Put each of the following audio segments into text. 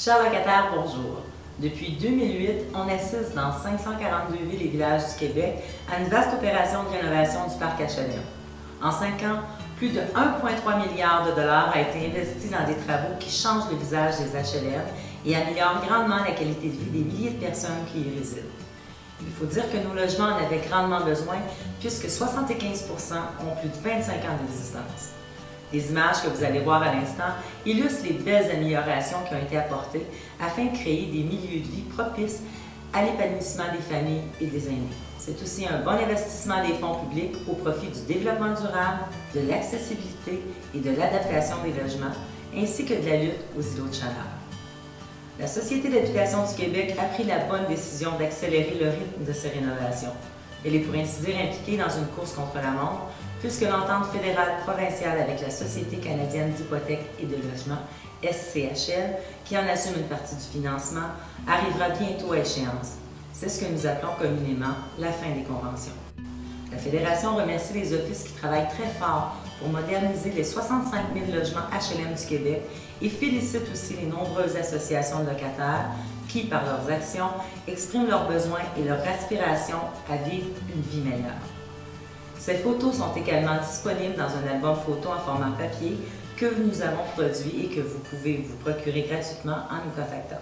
Chers locataires, bonjour. Depuis 2008, on assiste dans 542 villes et villages du Québec à une vaste opération de rénovation du parc HLM. En 5 ans, plus de 1,3 milliard de dollars a été investi dans des travaux qui changent le visage des HLM et améliorent grandement la qualité de vie des milliers de personnes qui y résident. Il faut dire que nos logements en avaient grandement besoin puisque 75% ont plus de 25 ans d'existence. Les images que vous allez voir à l'instant illustrent les belles améliorations qui ont été apportées afin de créer des milieux de vie propices à l'épanouissement des familles et des aînés. C'est aussi un bon investissement des fonds publics au profit du développement durable, de l'accessibilité et de l'adaptation des logements, ainsi que de la lutte aux îlots de chaleur. La Société d'habitation du Québec a pris la bonne décision d'accélérer le rythme de ces rénovations. Elle est pour ainsi dire impliquée dans une course contre la montre, puisque l'entente fédérale provinciale avec la Société canadienne d'hypothèques et de logement, SCHL, qui en assume une partie du financement, arrivera bientôt à échéance. C'est ce que nous appelons communément la fin des conventions. La Fédération remercie les offices qui travaillent très fort pour moderniser les 65 000 logements HLM du Québec et félicite aussi les nombreuses associations de locataires qui, par leurs actions, expriment leurs besoins et leur aspiration à vivre une vie meilleure. Ces photos sont également disponibles dans un album photo en format papier que nous avons produit et que vous pouvez vous procurer gratuitement en nous contactant.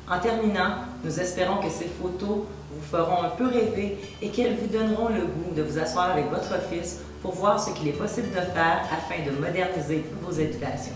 En terminant, nous espérons que ces photos vous feront un peu rêver et qu'elles vous donneront le goût de vous asseoir avec votre fils pour voir ce qu'il est possible de faire afin de moderniser vos habitations.